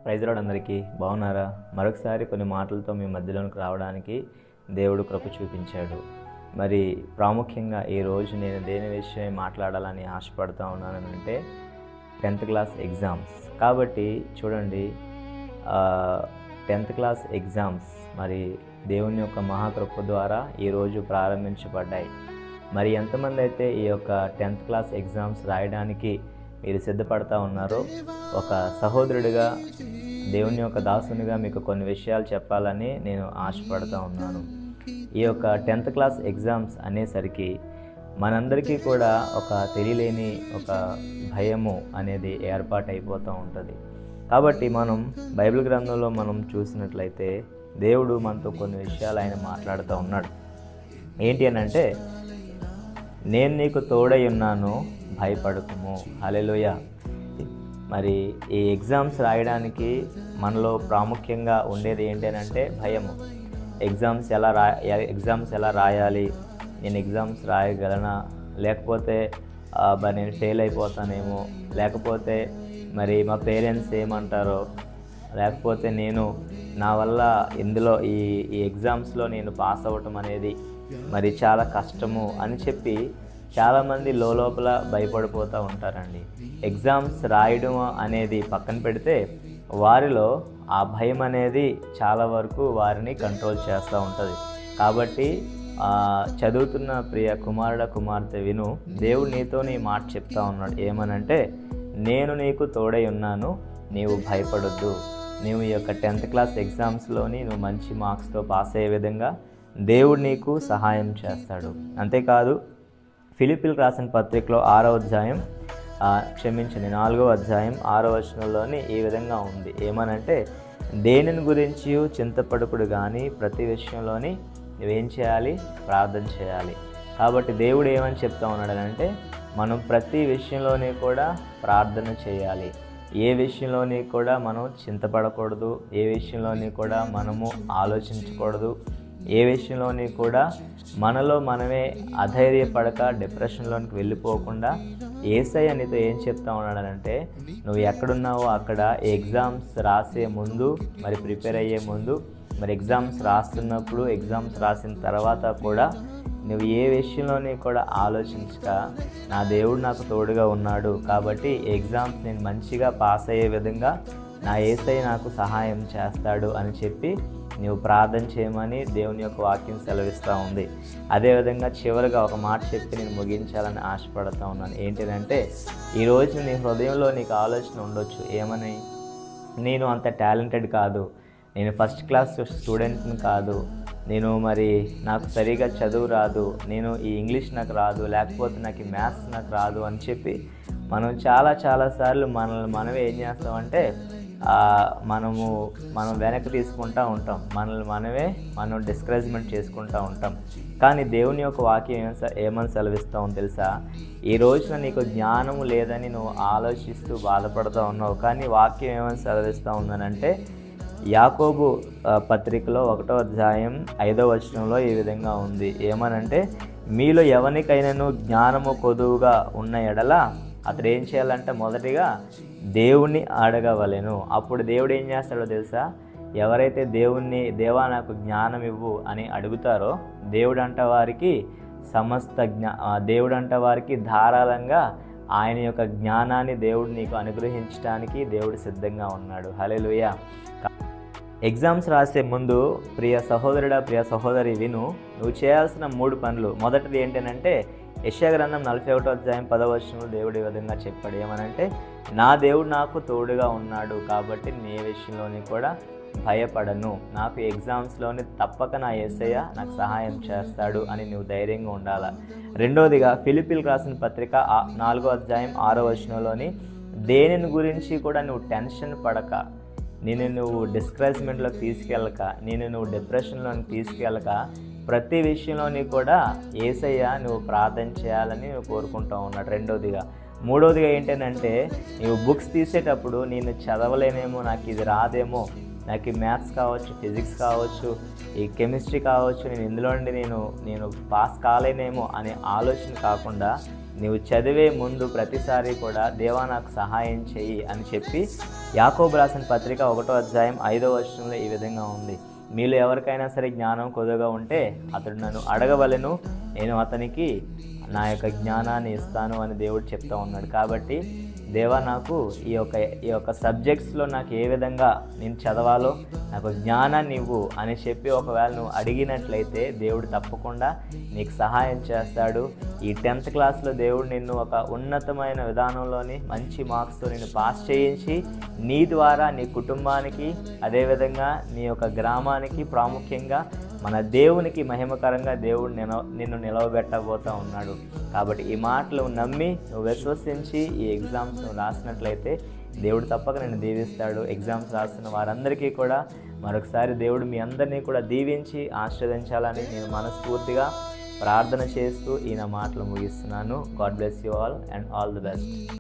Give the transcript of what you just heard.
Praise lord అందరికీ బాగున్నారా? మరొకసారి కొన్ని మాటలతో మీ మధ్యలోనికి రావడానికి దేవుడు కృప చూపించాడు. మరి ప్రాముఖ్యంగా ఈరోజు నేను దేని విషయమై మాట్లాడాలని ఆశపడుతూ ఉన్నానంటే 10th క్లాస్ ఎగ్జామ్స్. కాబట్టి చూడండి, 10th క్లాస్ ఎగ్జామ్స్ మరి దేవుని యొక్క మహాకృప ద్వారా ఈరోజు ప్రారంభించబడ్డాయి. మరి ఎంతమంది అయితే ఈ యొక్క 10th క్లాస్ ఎగ్జామ్స్ రాయడానికి మీరు సిద్ధపడతా ఉన్నారో, ఒక సహోదరుడిగా దేవుని యొక్క దాసునిగా మీకు కొన్ని విషయాలు చెప్పాలని నేను ఆశపడుతూ ఉన్నాను. ఈ యొక్క 10th క్లాస్ ఎగ్జామ్స్ అనేసరికి మనందరికీ కూడా ఒక తెలియలేని ఒక భయము అనేది ఏర్పాటైపోతూ ఉంటుంది. కాబట్టి మనం బైబిల్ గ్రంథంలో మనం చూసినట్లయితే దేవుడు మనతో కొన్ని విషయాలు ఆయన మాట్లాడుతూ ఉన్నాడు. ఏంటి అని అంటే, నేను నీకు తోడై ఉన్నాను, భయపడకుము. హల్లెలూయా. మరి ఈ ఎగ్జామ్స్ రాయడానికి మనలో ప్రాముఖ్యంగా ఉండేది ఏంటి అని అంటే భయము. ఎగ్జామ్స్ ఎలా రాయాలి, నేను ఎగ్జామ్స్ రాయగలనా, లేకపోతే నేను ఫెయిల్ అయిపోతానేమో, లేకపోతే మరి మా పేరెంట్స్ ఏమంటారో, లేకపోతే నేను నా వల్ల ఇందులో ఈ ఎగ్జామ్స్లో నేను పాస్ అవ్వటం అనేది మరి చాలా కష్టము అని చెప్పి చాలామంది లోపల భయపడిపోతూ ఉంటారండి. ఎగ్జామ్స్ రాయడం అనేది పక్కన పెడితే వారిలో ఆ భయం అనేది చాలా వరకు వారిని కంట్రోల్ చేస్తూ ఉంటుంది. కాబట్టి చదువుతున్న ప్రియ కుమారుడ కుమార్తె విను, దేవుడు నీతో నీ మాట చెప్తా ఉన్నాడు. ఏమనంటే, నేను నీకు తోడై ఉన్నాను, నీవు భయపడొద్దు. నీవు ఈ యొక్క 10th క్లాస్ ఎగ్జామ్స్లోని నువ్వు మంచి మార్క్స్తో పాస్ అయ్యే విధంగా దేవుడు నీకు సహాయం చేస్తాడు. అంతేకాదు, ఫిలిప్పీలకు రాసిన పత్రికలో 4వ అధ్యాయం 6వ వచనంలోని ఈ విధంగా ఉంది. ఏమనంటే, దేనిని గురించి చింతపడకుడు కానీ ప్రతి విషయంలోని నువ్వేం చేయాలి? ప్రార్థన చేయాలి. కాబట్టి దేవుడు ఏమని చెప్తా ఉన్నాడనంటే, మనం ప్రతి విషయంలోని కూడా ప్రార్థన చేయాలి. ఏ విషయంలోని కూడా మనం చింతపడకూడదు, ఏ విషయంలోని కూడా మనము ఆలోచించకూడదు, ఏ విషయంలోని కూడా మనలో మనమే అధైర్యపడక డిప్రెషన్లోనికి వెళ్ళిపోకుండా యేసయ్య నీతో ఏం చెప్తా ఉన్నాడనంటే, నువ్వు ఎక్కడున్నావో అక్కడ ఎగ్జామ్స్ రాసే ముందు, మరి ప్రిపేర్ అయ్యే ముందు, మరి ఎగ్జామ్స్ రాస్తున్నప్పుడు, ఎగ్జామ్స్ రాసిన తర్వాత కూడా నువ్వు ఏ విషయంలోని కూడా ఆలోచించక, నా దేవుడు నాకు తోడుగా ఉన్నాడు కాబట్టి ఎగ్జామ్స్ నేను మంచిగా పాస్ అయ్యే విధంగా నా యేసయ్య నాకు సహాయం చేస్తాడు అని చెప్పి నువ్వు ప్రార్థన చేయమని దేవుని యొక్క వాక్యం సెలవిస్తూ ఉంది. అదేవిధంగా చివరిగా ఒక మాట చెప్పి నేను ముగించాలని ఆశపడుతూ ఉన్నాను. ఏంటిదంటే, ఈరోజు నీ హృదయంలో నీకు ఆలోచన ఉండొచ్చు. ఏమని? నేను అంత టాలెంటెడ్ కాదు, నేను ఫస్ట్ క్లాస్ స్టూడెంట్ని కాదు, నేను మరి నాకు సరిగా చదువు రాదు, నేను ఈ ఇంగ్లీష్ నాకు రాదు, లేకపోతే నాకు ఈ మ్యాథ్స్ నాకు రాదు అని చెప్పి మనం చాలాసార్లు మనమే ఏం చేస్తామంటే మనం వెనక్కి తీసుకుంటూ ఉంటాం. మనం డిస్కరేజ్మెంట్ చేసుకుంటూ ఉంటాం. కానీ దేవుని యొక్క వాక్యం ఏమని సెలవిస్తామో తెలుసా? ఈ రోజున నీకు జ్ఞానము లేదని నువ్వు ఆలోచిస్తూ బాధపడుతూ ఉన్నావు, కానీ వాక్యం ఏమని సెలవిస్తూ ఉందనంటే, యాకోబు పత్రికలో 1వ అధ్యాయం 5వ వచనంలో ఈ విధంగా ఉంది. ఏమనంటే, మీలో ఎవరికైనాను జ్ఞానము కొదువుగా ఉన్న ఎడల అతడు ఏం చేయాలంటే, మొదటిగా దేవుణ్ణి అడగవలెను. అప్పుడు దేవుడు ఏం చేస్తాడో తెలుసా? ఎవరైతే దేవా నాకు జ్ఞానం ఇవ్వు అని అడుగుతారో, దేవుడంట వారికి ధారాళంగా ఆయన యొక్క జ్ఞానాన్ని దేవుడు నీకు అనుగ్రహించడానికి దేవుడు సిద్ధంగా ఉన్నాడు. హల్లెలూయా. ఎగ్జామ్స్ రాసే ముందు ప్రియ సహోదరుడా, ప్రియ సహోదరి విను, నువ్వు చేయాల్సిన 3 పనులు. మొదటిది ఏంటంటే, యెషయా గ్రంథం 41వ అధ్యాయం 10వ వచనంలో దేవుడు ఈ విధంగా చెప్పాడు. ఏమనంటే, నా దేవుడు నాకు తోడుగా ఉన్నాడు కాబట్టి నే విషయంలోని కూడా భయపడను, నాకు ఎగ్జామ్స్లోని తప్పక నా యేసయ్య నాకు సహాయం చేస్తాడు అని నువ్వు ధైర్యంగా ఉండాలి. రెండోదిగా, ఫిలిప్పీలకు రాసిన పత్రిక 4వ అధ్యాయం 6వ వచనంలోని, దేనిని గురించి కూడా నువ్వు టెన్షన్ పడక, నువ్వు డిస్కరేజ్మెంట్లోకి తీసుకెళ్ళక, నువ్వు డిప్రెషన్లోకి తీసుకెళ్ళక, ప్రతి విషయంలోని కూడా యేసయ్య నువ్వు ప్రార్థన చేయాలని నువ్వు కోరుకుంటూ ఉన్నాడు. రెండోదిగా. మూడోదిగా ఏంటంటే, నువ్వు బుక్స్ తీసేటప్పుడు నేను చదవలేనేమో, నాకు ఇది రాదేమో, నాకు ఈ మ్యాథ్స్ కావచ్చు, ఫిజిక్స్ కావచ్చు, ఈ కెమిస్ట్రీ కావచ్చు, నేను ఇందులో నుండి నేను పాస్ కాలేనేమో అనే ఆలోచన కాకుండా నువ్వు చదివే ముందు ప్రతిసారి కూడా దేవా నాకు సహాయం చెయ్యి అని చెప్పి యాకోబు రాసిన పత్రిక 1వ అధ్యాయం 5వ వచనంలో ఈ విధంగా ఉంది. మీలో ఎవరికైనా సరే జ్ఞానం కొద్దిగా ఉంటే అతడు నన్ను అడగవలెను, నేను అతనికి నా యొక్క జ్ఞానాన్ని ఇస్తాను అని దేవుడు చెప్తా ఉన్నాడు. కాబట్టి దేవా నాకు ఈ యొక్క సబ్జెక్ట్స్లో నాకు ఏ విధంగా నేను చదవాలో నాకు జ్ఞానాన్ని ఇవ్వు అని చెప్పి ఒకవేళ నువ్వు అడిగినట్లయితే దేవుడు తప్పకుండా నీకు సహాయం చేస్తాడు. ఈ 10th క్లాస్లో దేవుడు నిన్ను ఒక ఉన్నతమైన విధానంలోని మంచి మార్క్స్తో నిన్ను పాస్ చేయించి నీ ద్వారా నీ కుటుంబానికి, అదేవిధంగా నీ యొక్క గ్రామానికి, ప్రాముఖ్యంగా మన దేవునికి మహిమకరంగా దేవుడు నిన్ను నిలవబెట్టబోతూ ఉన్నాడు. కాబట్టి ఈ మాటలు నమ్మి నువ్వు విశ్వసించి ఈ ఎగ్జామ్స్ నువ్వు రాసినట్లయితే దేవుడు తప్పక నిన్ను దీవిస్తాడు. ఎగ్జామ్స్ రాస్తున్న వారందరికీ కూడా మరొకసారి దేవుడు మీ అందరినీ కూడా దీవించి ఆశీర్వదించాలని నేను మనస్ఫూర్తిగా ప్రార్థన చేస్తూ ఈ నా మాటలు ముగిస్తున్నాను. God bless you all and all the best.